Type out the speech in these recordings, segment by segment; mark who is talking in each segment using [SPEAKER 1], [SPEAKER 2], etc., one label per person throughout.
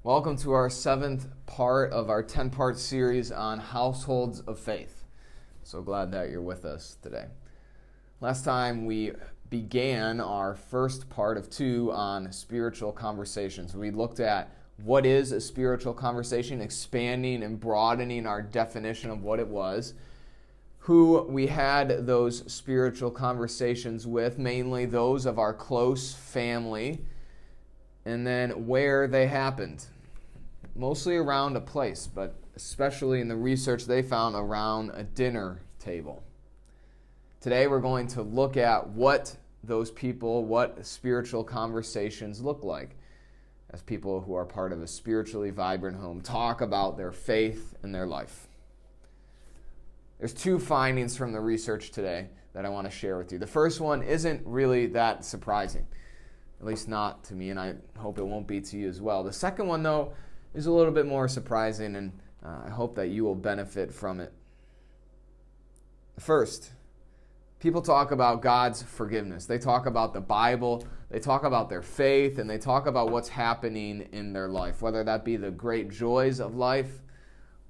[SPEAKER 1] Welcome to our 7th part of our 10-part series on households of faith. So glad that you're with us today. Last time we began our first part of 2 on spiritual conversations. We looked at what is a spiritual conversation, expanding and broadening our definition of what it was, who we had those spiritual conversations with, mainly those of our close family, and then where they happened. Mostly around a place, but especially in the research they found around a dinner table. Today we're going to look at what spiritual conversations look like as people who are part of a spiritually vibrant home talk about their faith and their life. There's 2 findings from the research today that I want to share with you. The first one isn't really that surprising. At least not to me, and I hope it won't be to you as well. The second one, though, is a little bit more surprising, and I hope that you will benefit from it. First, people talk about God's forgiveness. They talk about the Bible, they talk about their faith, and they talk about what's happening in their life, whether that be the great joys of life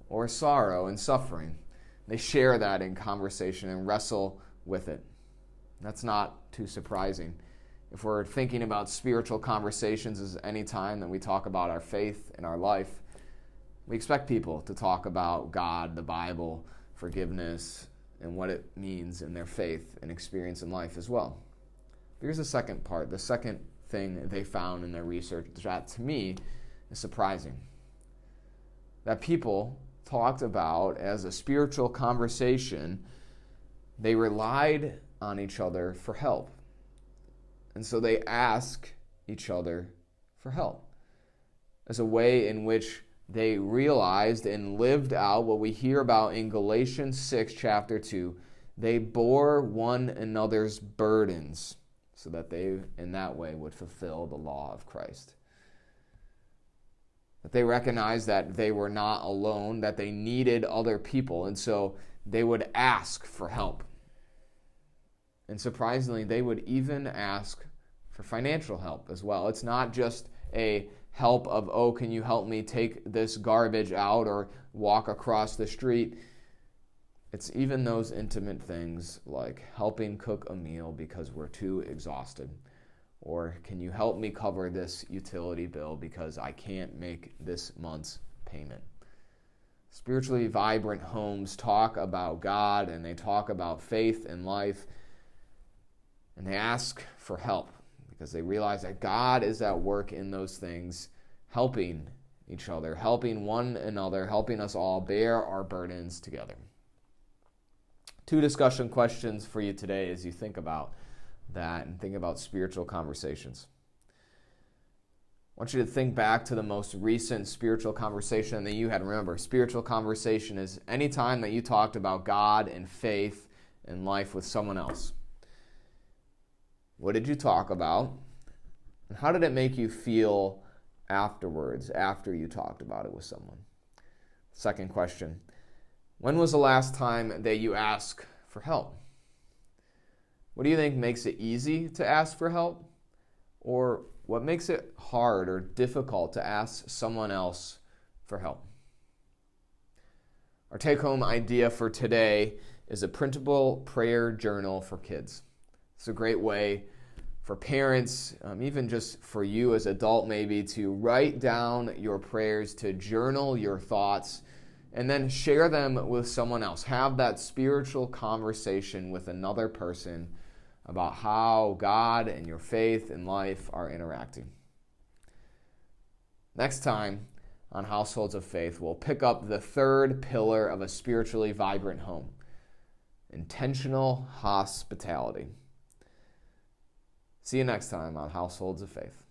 [SPEAKER 1] or sorrow and suffering. They share that in conversation and wrestle with it. That's not too surprising. If we're thinking about spiritual conversations as any time that we talk about our faith and our life, we expect people to talk about God, the Bible, forgiveness, and what it means in their faith and experience in life as well. But here's the second part, the second thing they found in their research that to me is surprising. That people talked about as a spiritual conversation, they relied on each other for help. And so they ask each other for help as a way in which they realized and lived out what we hear about in Galatians 6, chapter 2. They bore one another's burdens so that they, in that way, would fulfill the law of Christ. That they recognized that they were not alone, that they needed other people, and so they would ask for help. And surprisingly, they would even ask for financial help as well. It's not just a help of, oh, can you help me take this garbage out or walk across the street? It's even those intimate things like helping cook a meal because we're too exhausted. Or can you help me cover this utility bill because I can't make this month's payment? Spiritually vibrant homes talk about God and they talk about faith and life. And they ask for help because they realize that God is at work in those things, helping each other, helping one another, helping us all bear our burdens together. 2 discussion questions for you today as you think about that and think about spiritual conversations. I want you to think back to the most recent spiritual conversation that you had. Remember, spiritual conversation is any time that you talked about God and faith and life with someone else. What did you talk about? And how did it make you feel afterwards, after you talked about it with someone? Second question, when was the last time that you asked for help? What do you think makes it easy to ask for help? Or what makes it hard or difficult to ask someone else for help? Our take-home idea for today is a printable prayer journal for kids. It's a great way for parents, even just for you as adult maybe, to write down your prayers, to journal your thoughts, and then share them with someone else. Have that spiritual conversation with another person about how God and your faith and life are interacting. Next time on Households of Faith, we'll pick up the third pillar of a spiritually vibrant home: intentional hospitality. See you next time on Households of Faith.